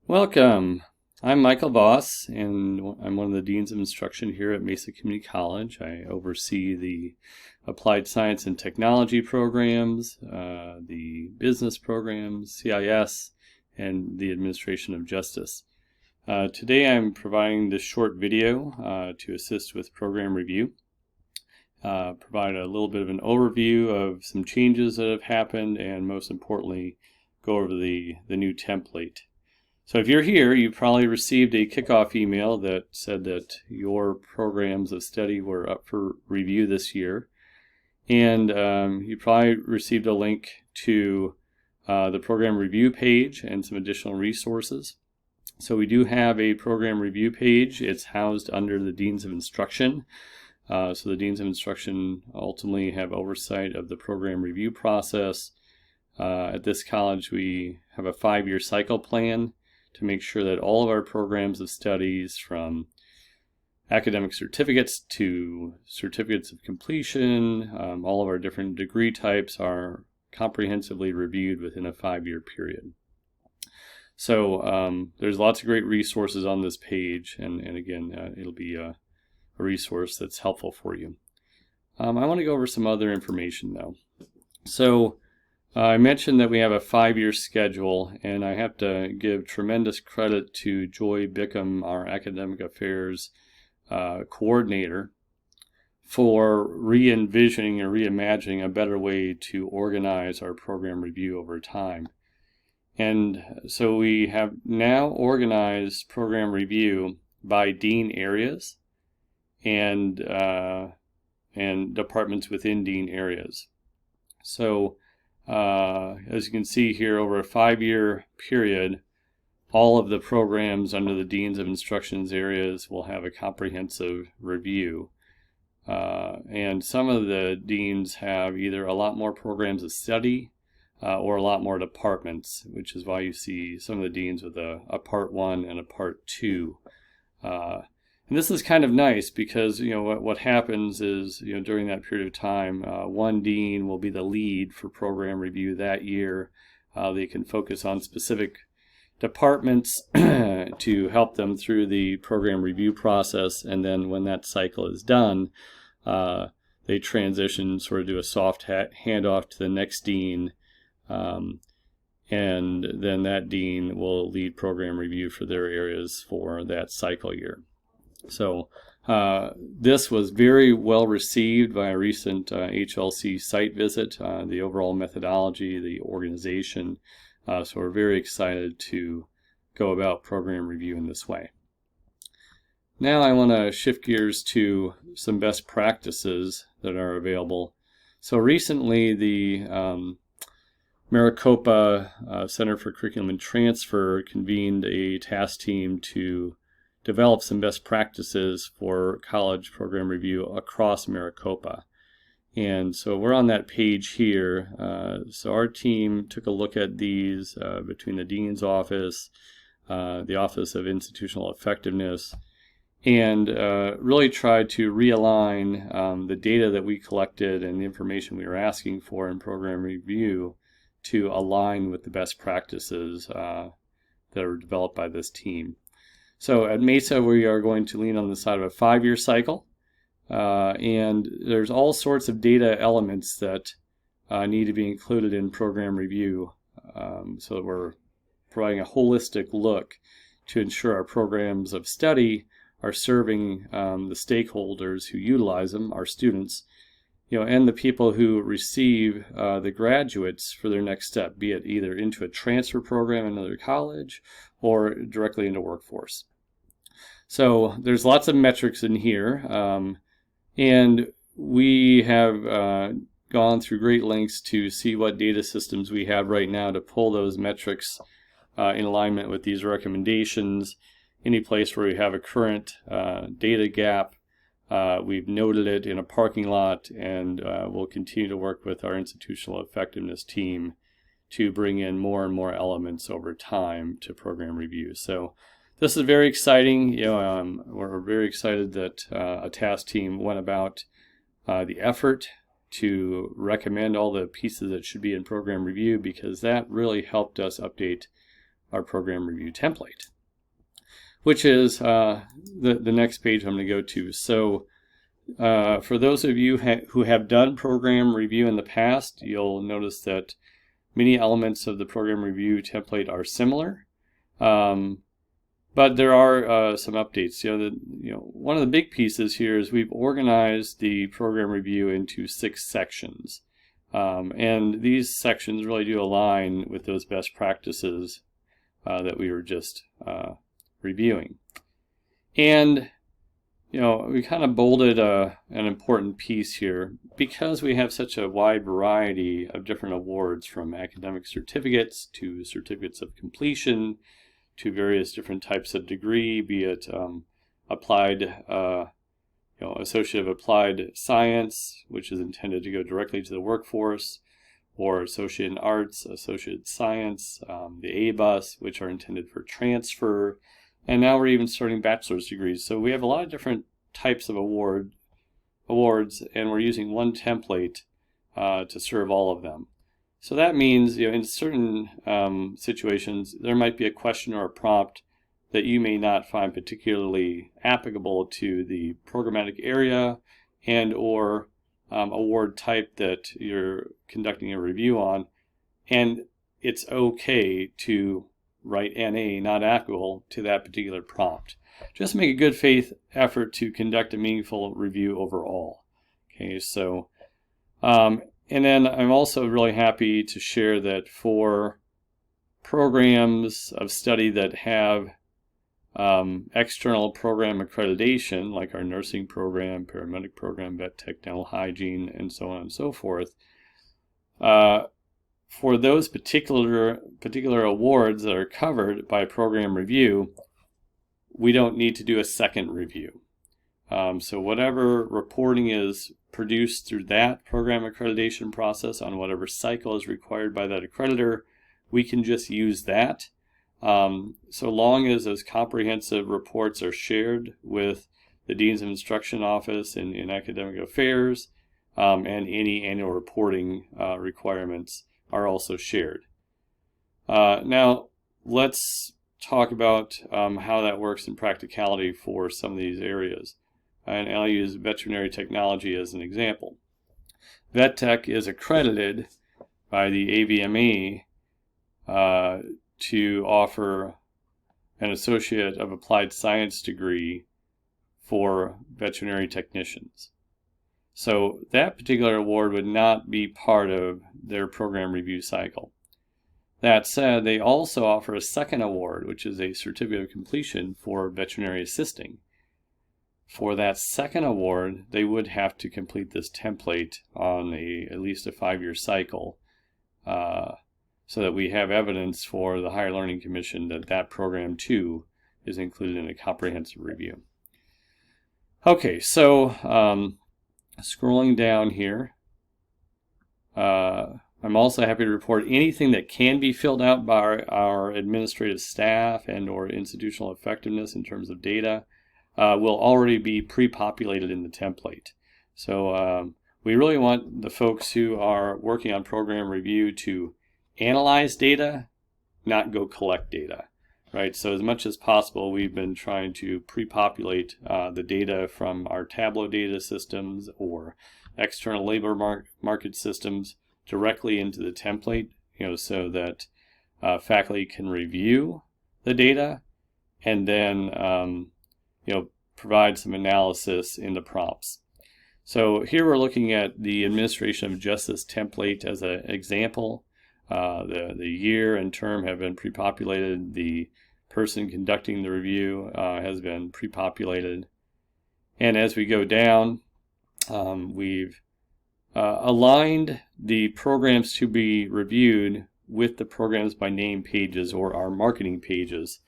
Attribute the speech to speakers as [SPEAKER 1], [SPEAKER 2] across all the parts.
[SPEAKER 1] Welcome. I'm Michael Voss, and I'm one of the Deans of Instruction here at Mesa Community College. I oversee the Applied Science and Technology programs, the business programs, CIS, and the Administration of Justice. Today I'm providing this short video to assist with program review. Provide a little bit of an overview of some changes that have happened, and most importantly, go over the new template. So if you're here, you probably received a kickoff email that said that your programs of study were up for review this year. And you probably received a link to the program review page and some additional resources. So we do have a program review page. It's housed under the Deans of Instruction. So the Deans of Instruction ultimately have oversight of the program review process. At this college, we have a 5-year cycle plan to make sure that all of our programs of studies, from academic certificates to certificates of completion, all of our different degree types are comprehensively reviewed within a 5-year period. So there's lots of great resources on this page, and again, it'll be a resource that's helpful for you. I want to go over some other information though. So I mentioned that we have a 5-year schedule, and I have to give tremendous credit to Joy Bickham, our academic affairs coordinator, for re-envisioning and reimagining a better way to organize our program review over time. And so we have now organized program review by dean areas and departments within dean areas. So as you can see here, over a 5-year period, all of the programs under the Deans of Instruction's areas will have a comprehensive review. And some of the deans have either a lot more programs of study or a lot more departments, which is why you see some of the deans with a Part 1 and a Part 2. And this is kind of nice because what happens is during that period of time, one dean will be the lead for program review that year. They can focus on specific departments to help them through the program review process, and then when that cycle is done, they transition, sort of do a soft handoff to the next dean, and then that dean will lead program review for their areas for that cycle year. So this was very well received by a recent HLC site visit, the overall methodology, the organization. So we're very excited to go about program review in this way. Now I want to shift gears to some best practices that are available. So recently the Maricopa Center for Curriculum and Transfer convened a task team to develop some best practices for college program review across Maricopa. And so we're on that page here. So our team took a look at these between the Dean's Office, the Office of Institutional Effectiveness, and really tried to realign the data that we collected and the information we were asking for in program review to align with the best practices that are developed by this team. So at Mesa, we are going to lean on the side of a 5-year cycle, and there's all sorts of data elements that need to be included in program review, so that we're providing a holistic look to ensure our programs of study are serving the stakeholders who utilize them, our students, and the people who receive the graduates for their next step, be it either into a transfer program in another college or directly into workforce. So there's lots of metrics in here, and we have gone through great lengths to see what data systems we have right now to pull those metrics in alignment with these recommendations. Any place where we have a current data gap, we've noted it in a parking lot, and we'll continue to work with our institutional effectiveness team to bring in more and more elements over time to program review. So this is very exciting. We're very excited that a task team went about the effort to recommend all the pieces that should be in program review, because that really helped us update our program review template, which is the next page I'm going to go to. So for those of you who have done program review in the past, you'll notice that many elements of the program review template are similar, but there are some updates. One of the big pieces here is we've organized the program review into 6 sections, and these sections really do align with those best practices that we were just reviewing. And we kind of bolded an important piece here because we have such a wide variety of different awards, from academic certificates to certificates of completion to various different types of degree, be it applied, Associate of Applied Science, which is intended to go directly to the workforce, or Associate in Arts, Associate in Science, the ABUS, which are intended for transfer. And now we're even starting bachelor's degrees. So we have a lot of different types of awards, and we're using one template to serve all of them. So that means, in certain situations, there might be a question or a prompt that you may not find particularly applicable to the programmatic area and or award type that you're conducting a review on, and it's okay to write NA, not applicable to that particular prompt. Just make a good faith effort to conduct a meaningful review overall. Okay, so and then I'm also really happy to share that for programs of study that have external program accreditation, like our nursing program, paramedic program, vet tech, dental hygiene, and so on and so forth, for those particular awards that are covered by program review, we don't need to do a second review. So whatever reporting is produced through that program accreditation process on whatever cycle is required by that accreditor, we can just use that. So long as those comprehensive reports are shared with the Deans of Instruction Office in Academic Affairs, and any annual reporting requirements are also shared. Now, let's talk about how that works in practicality for some of these areas. And I'll use veterinary technology as an example. VetTech is accredited by the AVME to offer an Associate of Applied Science degree for veterinary technicians. So that particular award would not be part of their program review cycle. That said, they also offer a second award, which is a Certificate of Completion for veterinary assisting. For that second award, they would have to complete this template on at least a 5-year cycle, so that we have evidence for the Higher Learning Commission that that program too is included in a comprehensive review. Okay, so scrolling down here, I'm also happy to report anything that can be filled out by our administrative staff and or institutional effectiveness in terms of data will already be pre-populated in the template. So we really want the folks who are working on program review to analyze data, not go collect data, right? So as much as possible, we've been trying to pre-populate the data from our Tableau data systems or external labor market systems directly into the template, so that faculty can review the data and then provide some analysis in the prompts. So here we're looking at the Administration of Justice template as an example. The year and term have been pre-populated. The person conducting the review has been pre-populated. And as we go down, we've aligned the programs to be reviewed with the programs by name pages, or our marketing pages.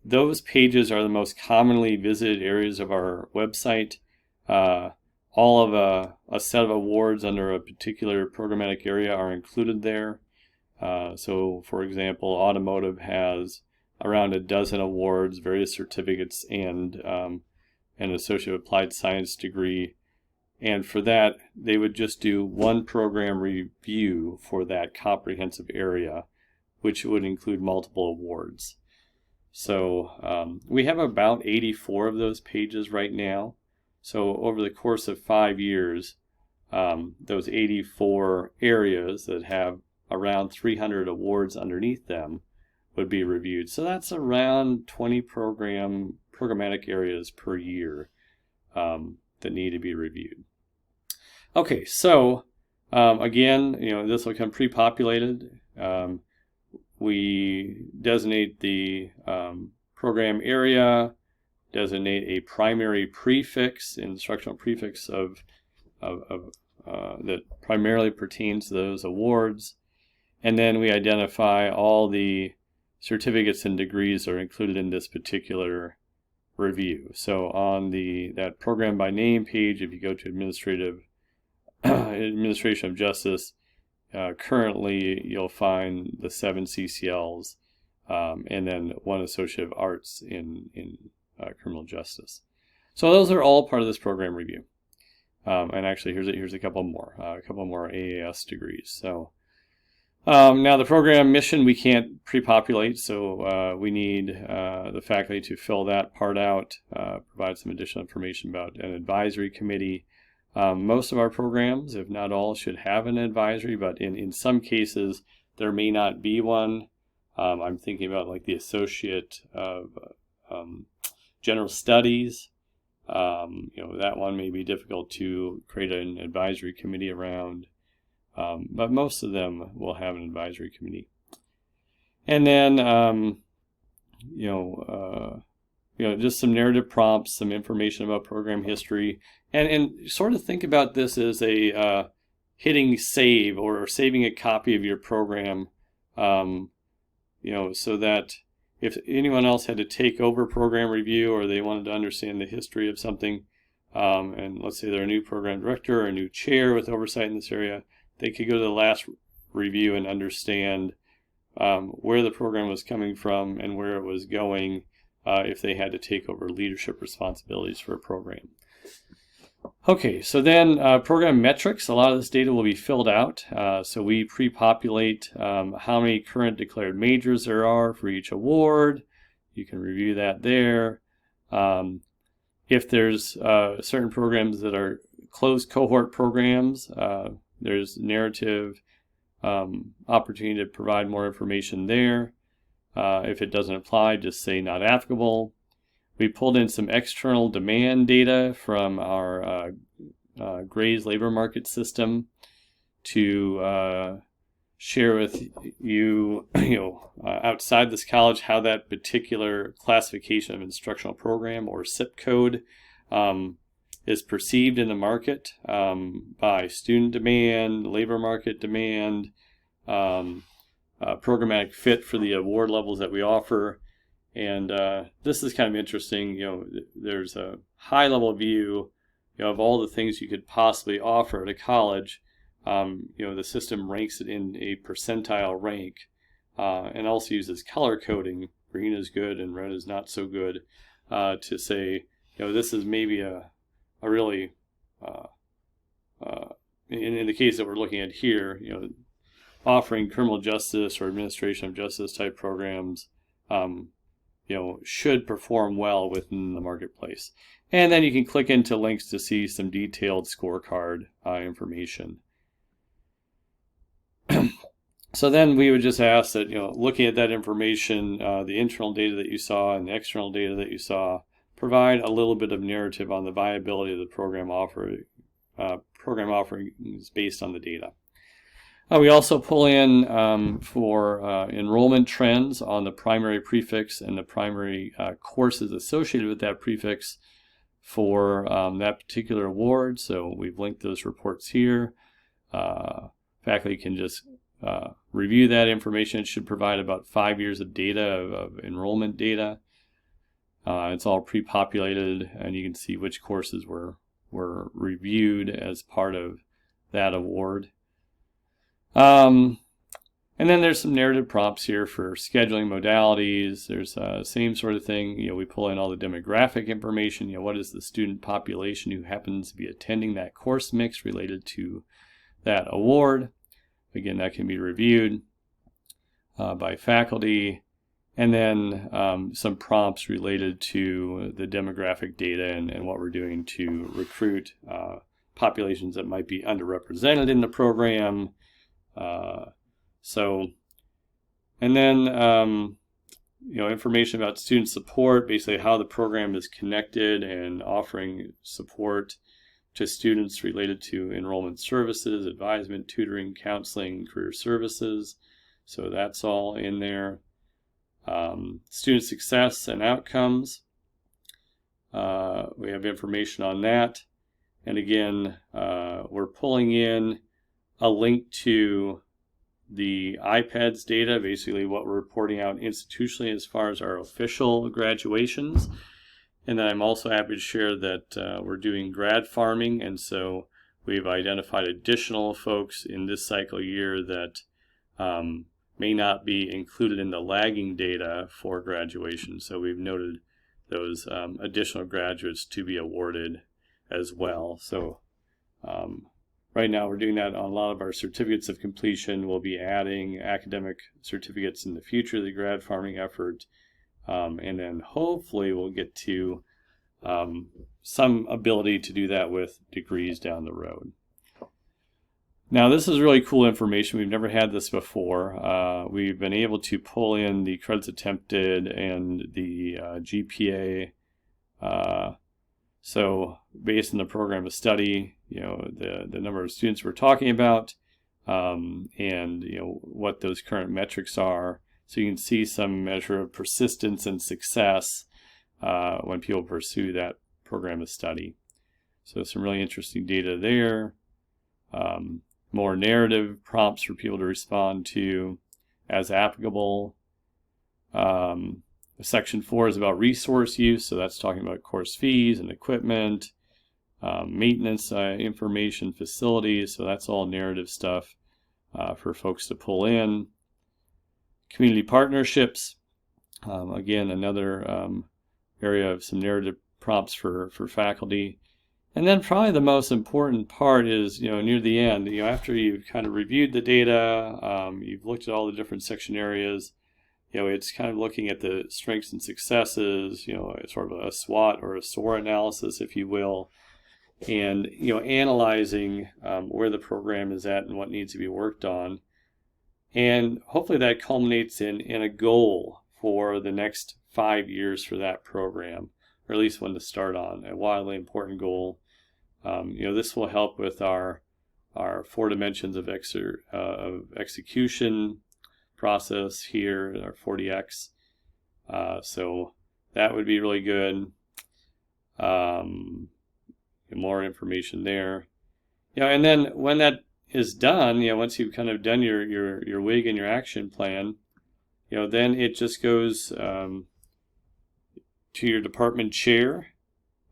[SPEAKER 1] Those pages are the most commonly visited areas of our website. All of a set of awards under a particular programmatic area are included there. So, for example, automotive has around a dozen awards, various certificates, and an Associate of Applied Science degree. And for that, they would just do one program review for that comprehensive area which would include multiple awards. So we have about 84 of those pages right now. So over the course of 5 years, those 84 areas that have around 300 awards underneath them would be reviewed. So that's around 20 programmatic areas per year that need to be reviewed. Okay, so again, this will come pre-populated. We designate the program area, designate a primary prefix, instructional prefix of that primarily pertains to those awards, and then we identify all the certificates and degrees that are included in this particular review. So on that program by name page, if you go to Administration of Justice, currently you'll find the 7 CCLs and then 1 Associate of Arts in criminal justice. So those are all part of this program review. And actually, here's a couple more AAS degrees. So now the program mission we can't pre-populate, so we need the faculty to fill that part out, provide some additional information about an advisory committee. Most of our programs, if not all, should have an advisory, but in some cases there may not be one. I'm thinking about like the Associate of General Studies. That one may be difficult to create an advisory committee around, but most of them will have an advisory committee. And then, just some narrative prompts, some information about program history, and sort of think about this as a hitting save or saving a copy of your program, so that if anyone else had to take over program review or they wanted to understand the history of something, and let's say they're a new program director or a new chair with oversight in this area, they could go to the last review and understand where the program was coming from and where it was going if they had to take over leadership responsibilities for a program. Okay, so then program metrics. A lot of this data will be filled out. So we pre-populate how many current declared majors there are for each award. You can review that there. If there's certain programs that are closed cohort programs, there's narrative opportunity to provide more information there. If it doesn't apply, just say not applicable. We pulled in some external demand data from our Gray's labor market system to share with you, outside this college, how that particular classification of instructional program or SIP code is perceived in the market by student demand, labor market demand, programmatic fit for the award levels that we offer. And this is kind of interesting. There's a high-level view of all the things you could possibly offer at a college. The system ranks it in a percentile rank, and also uses color coding. Green is good and red is not so good, to say, this is maybe a really, in the case that we're looking at here, offering criminal justice or administration of justice type programs, should perform well within the marketplace. And then you can click into links to see some detailed scorecard information. So then we would just ask that, looking at that information, the internal data that you saw and the external data that you saw, provide a little bit of narrative on the viability of the program offerings based on the data. We also pull in for enrollment trends on the primary prefix and the primary courses associated with that prefix for that particular award. So we've linked those reports here. Faculty can just review that information. It should provide about 5 years of data, of enrollment data. It's all pre-populated, and you can see which courses were reviewed as part of that award. And then there's some narrative prompts here for scheduling modalities. There's same sort of thing. We pull in all the demographic information. What is the student population who happens to be attending that course mix related to that award? Again, that can be reviewed. by faculty, and then some prompts related to the demographic data and what we're doing to recruit populations that might be underrepresented in the program. And then information about student support, basically how the program is connected and offering support to students related to enrollment services, advisement, tutoring, counseling, career services. So that's all in there. Student success and outcomes. We have information on that. And again, we're pulling in a link to the IPEDS data, basically what we're reporting out institutionally as far as our official graduations. And then I'm also happy to share that we're doing grad farming, and so we've identified additional folks in this cycle year that may not be included in the lagging data for graduation. So we've noted those additional graduates to be awarded as well. So right now we're doing that on a lot of our certificates of completion. We'll be adding academic certificates in the future, the grad farming effort. And then hopefully we'll get to some ability to do that with degrees down the road. Now this is really cool information. We've never had this before. We've been able to pull in the credits attempted and the GPA. So based on the program of study, the number of students we're talking about, and what those current metrics are. So you can see some measure of persistence and success when people pursue that program of study. So some really interesting data there. More narrative prompts for people to respond to as applicable. Section 4 is about resource use, so that's talking about course fees and equipment, maintenance information, facilities, so that's all narrative stuff for folks to pull in. Community partnerships, again, another area of some narrative prompts for faculty. And then probably the most important part is, near the end, after you've kind of reviewed the data, you've looked at all the different section areas, it's kind of looking at the strengths and successes, sort of a SWOT or a SOAR analysis, if you will, and, analyzing where the program is at and what needs to be worked on. And hopefully that culminates in a goal for the next 5 years for that program, or at least one to start on, a wildly important goal. This will help with our 4 dimensions of execution process here, our 40X. So that would be really good. More information there. And then when that is done, once you've kind of done your WIG and your action plan, then it just goes to your department chair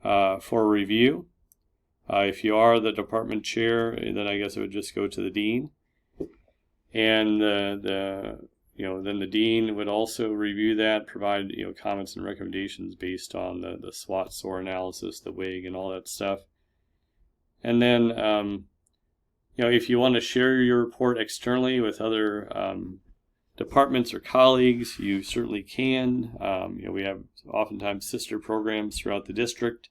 [SPEAKER 1] for review. If you are the department chair, then I guess it would just go to the dean, and then the dean would also review that, provide comments and recommendations based on the SWOT SOAR analysis, the WIG, and all that stuff. And then if you want to share your report externally with other departments or colleagues, you certainly can. We have oftentimes sister programs throughout the district,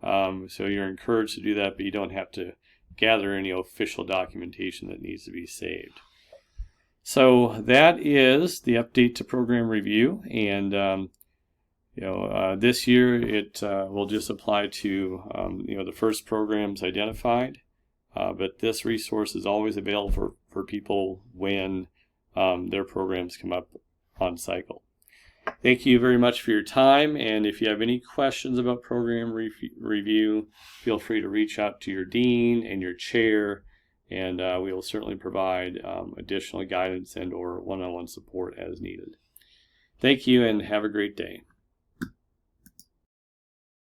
[SPEAKER 1] so you're encouraged to do that, but you don't have to gather any official documentation that needs to be saved. So that is the update to program review, and this year it will just apply to the first programs identified, but this resource is always available for people when their programs come up on cycle. Thank you very much for your time, and if you have any questions about program review, feel free to reach out to your dean and your chair, and we will certainly provide additional guidance and or one-on-one support as needed. Thank you, and have a great day.